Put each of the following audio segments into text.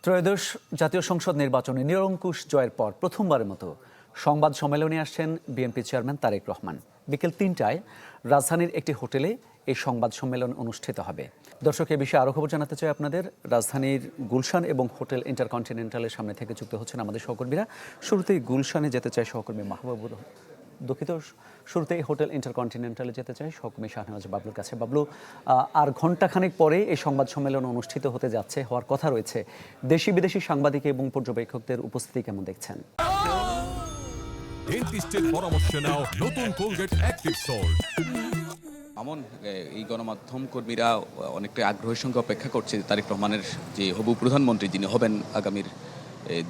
ত্রয়োদশ জাতীয় সংসদ নির্বাচনে নিরঙ্কুশ জয়ের পর প্রথমবারের মতো সংবাদ সম্মেলনে আসছেন বিএনপি চেয়ারম্যান তারেক রহমান। বিকেল ৩টায় রাজধানীর একটি হোটেলে এই সংবাদ সম্মেলন অনুষ্ঠিত হবে। দর্শক, এ বিষয়ে আরও খবর জানাতে চাই আপনাদের। রাজধানীর গুলশান এবং হোটেল ইন্টারকন্টিনেন্টালের সামনে থেকে যুক্ত হচ্ছেন আমাদের সহকর্মীরা। শুরুতেই গুলশানে যেতে চাই সহকর্মী মাহবুবুর, দুঃখিত, শুরুতেই হোটেল ইন্টারকন্টিনেন্টালে যেতে চাই সহকর্মী শাহনেওয়াজ বাবলুর কাছে। বাবলু, আর ঘণ্টাখানেক পরে এই সংবাদ সম্মেলন অনুষ্ঠিত হতে যাচ্ছে, হওয়ার কথা রয়েছে। দেশি বিদেশি সাংবাদিক এবং পর্যবেক্ষকদের উপস্থিতি কেমন দেখছেন? ডেন্টিস্টের পরামর্শ নাও নতুন কোলগেট অ্যাক্টিভ সল্ট। এমন এই গণমাধ্যম কর্মীরা অনেকটা আগ্রহের সঙ্গে অপেক্ষা করছে তারেক রহমানের যে হবু প্রধানমন্ত্রী যিনি হবেন, আগামীর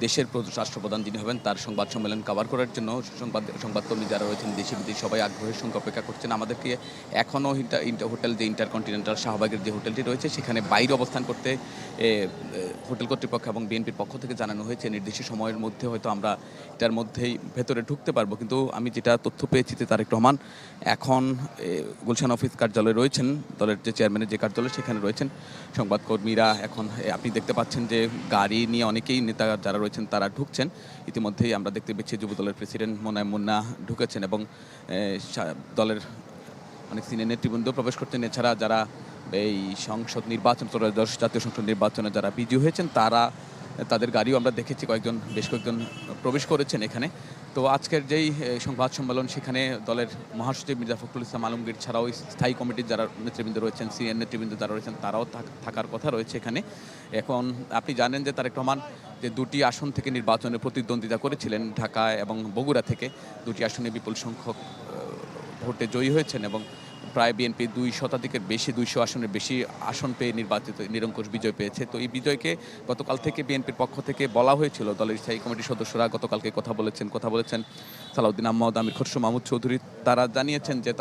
দেশের রাষ্ট্রপ্রধান যিনি হবেন, তার সংবাদ সম্মেলন কভার করার জন্য সংবাদকর্মী যারা রয়েছেন দেশি বিদেশি সবাই আগ্রহের সঙ্গে অপেক্ষা করছেন। আমাদেরকে এখনও হোটেল যে ইন্টারকন্টিনেন্টাল শাহবাগের যে হোটেলটি রয়েছে সেখানে বাইরে অবস্থান করতে হোটেল কর্তৃপক্ষ এবং বিএনপির পক্ষ থেকে জানানো হয়েছে নির্দিষ্ট সময়ের মধ্যে হয়তো আমরা এটার মধ্যেই ভেতরে ঢুকতে পারবো। কিন্তু আমি যেটা তথ্য পেয়েছি যে তারেক রহমান এখন গুলশান অফিস কার্যালয়ে রয়েছেন, দলের যে চেয়ারম্যানের যে কার্যালয় সেখানে রয়েছেন। সংবাদকর্মীরা এখন আপনি দেখতে পাচ্ছেন যে গাড়ি নিয়ে অনেকেই নেতা যারা রয়েছেন তারা ঢুকছেন। ইতিমধ্যেই আমরা দেখতে পেয়েছি যুব দলের প্রেসিডেন্ট মোনায়েম মুন্না ঢুকেছেন এবং দলের অনেক সিনিয়র নেতৃবৃন্দ প্রবেশ করছেন। এছাড়া যারা এই সংসদ নির্বাচন, ত্রয়োদশ জাতীয় সংসদ নির্বাচনে যারা বিজয়ী হয়েছেন তাদের গাড়িও আমরা দেখেছি, বেশ কয়েকজন প্রবেশ করেছেন এখানে। তো আজকের যেই সংবাদ সম্মেলন সেখানে দলের মহাসচিব মির্জা ফখরুল ইসলাম আলমগীর ছাড়াও স্থায়ী কমিটির যারা নেতৃবৃন্দ রয়েছেন, সিনিয়র নেতৃবৃন্দ যারা রয়েছেন তারাও থাকার কথা রয়েছে এখানে। এখন আপনি জানেন যে তারেক রহমান যে দুটি আসন থেকে নির্বাচনে প্রতিদ্বন্দ্বিতা করেছিলেন, ঢাকা এবং বগুড়া থেকে, দুটি আসনে বিপুল সংখ্যক ভোটে জয়ী হয়েছেন এবং প্রায় বিএনপি 200 আসনের বেশি আসন পেয়ে নিরঙ্কুশ বিজয় পেয়েছে। তো এই বিজয়কে গতকাল থেকে বিএনপির পক্ষ থেকে বলা হয়েছিল, দলের স্থায়ী কমিটির সদস্যরা গতকালকে কথা বলেছেন সালাউদ্দিন আহমদ, আমির খসরু মাহমুদ চৌধুরী। তারা জানিয়েছেন যে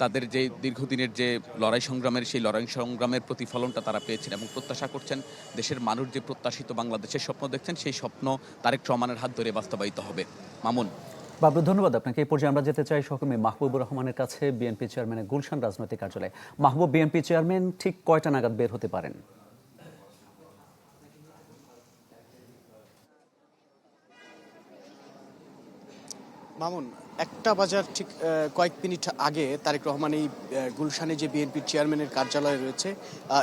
তাদের যে দীর্ঘদিনের যে লড়াই সংগ্রামের প্রতিফলনটা তারা পেয়েছেন এবং প্রত্যাশা করছেন দেশের মানুষ যে প্রত্যাশিত বাংলাদেশের স্বপ্ন দেখছেন সেই স্বপ্ন তারেক রহমানের হাত ধরে বাস্তবায়িত হবে। মামুন। বাবলু, ধন্যবাদ আপনাকে। এই পর্যায়ে আমরা যেতে চাই সহকর্মী মাহবুবুর রহমানের কাছে, বিএনপি চেয়ারম্যানের গুলশান রাজনৈতিক কার্যালয়ে। মাহবুব, বিএনপি চেয়ারম্যান ঠিক কয়টা নাগাদ বের হতে পারেন? মামুন, 1টা বাজার ঠিক কয়েক মিনিট আগে তারেক রহমান এই গুলশানে যে বিএনপির চেয়ারম্যানের কার্যালয় রয়েছে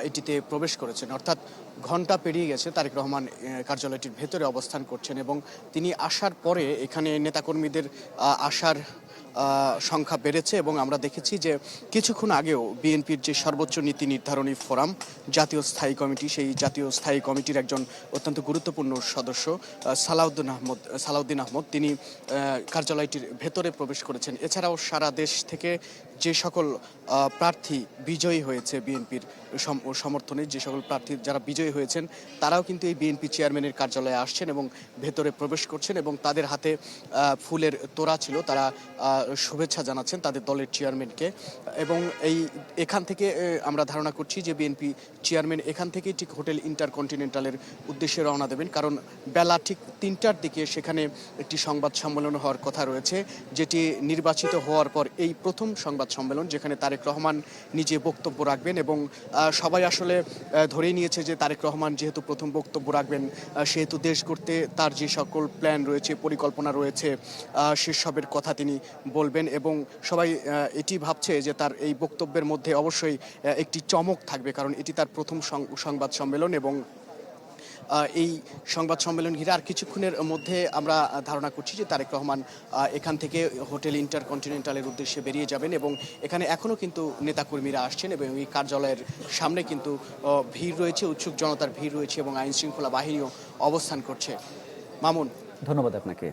এটিতে প্রবেশ করেছেন। অর্থাৎ ঘন্টা পেরিয়ে গেছে তারেক রহমান কার্যালয়টির ভেতরে অবস্থান করছেন এবং তিনি আসার পরে এখানে নেতাকর্মীদের আসার সংখ্যা বেড়েছে এবং আমরা দেখেছি যে কিছুক্ষণ আগেও বিএনপির যে সর্বোচ্চ নীতি নির্ধারণী ফোরাম জাতীয় স্থায়ী কমিটি, সেই জাতীয় স্থায়ী কমিটির একজন অত্যন্ত গুরুত্বপূর্ণ সদস্য সালাউদ্দিন আহমদ তিনি কার্যালয়টির ভেতরে প্রবেশ করেছেন। এছাড়াও সারা দেশ থেকে যে সকল প্রার্থী বিজয়ী হয়েছে বিএনপির সমর্থনে, যে সকল প্রার্থী যারা বিজয়ী হয়েছেন তারাও কিন্তু এই বিএনপি চেয়ারম্যানের কার্যালয়ে আসছেন এবং ভেতরে প্রবেশ করছেন এবং তাদের হাতে ফুলের তোড়া ছিল, তারা শুভেচ্ছা জানাচ্ছেন তাদের দলের চেয়ারম্যানকে। এবং এখান থেকে আমরা ধারণা করছি যে বিএনপি চেয়ারম্যান এখান থেকেই ঠিক হোটেল ইন্টারকন্টিনেন্টালের উদ্দেশ্যে রওনা দেবেন, কারণ বেলা ঠিক 3টার দিকে সেখানে একটি সংবাদ সম্মেলন হওয়ার কথা রয়েছে, যেটি নির্বাচিত হওয়ার পর এই প্রথম সংবাদ সম্মেলন যেখানে তারেক রহমান নিজে বক্তব্য রাখবেন। এবং সবাই আসলে ধরেই নিয়েছে যে তারেক রহমান যেহেতু প্রথম বক্তব্য রাখবেন সেহেতু দেশ গড়তে তার যে সকল প্ল্যান রয়েছে, পরিকল্পনা রয়েছে, সেসবের কথা তিনি বলবেন এবং সবাই এটি ভাবছে যে তার এই বক্তব্যের মধ্যে অবশ্যই একটি চমক থাকবে, কারণ এটি তার প্রথম সংবাদ সম্মেলন এবং এই সংবাদ সম্মেলন ঘিরে আর কিছুক্ষণের মধ্যে আমরা ধারণা করছি যে তারেক রহমান এখান থেকে হোটেল ইন্টারকন্টিনেন্টালের উদ্দেশ্যে বেরিয়ে যাবেন এবং এখানে এখনও কিন্তু নেতাকর্মীরা আসছেন এবং এই কার্যালয়ের সামনে কিন্তু ভিড় রয়েছে, উৎসুক জনতার ভিড় রয়েছে এবং আইনশৃঙ্খলা বাহিনীও অবস্থান করছে। মামুন, ধন্যবাদ আপনাকে।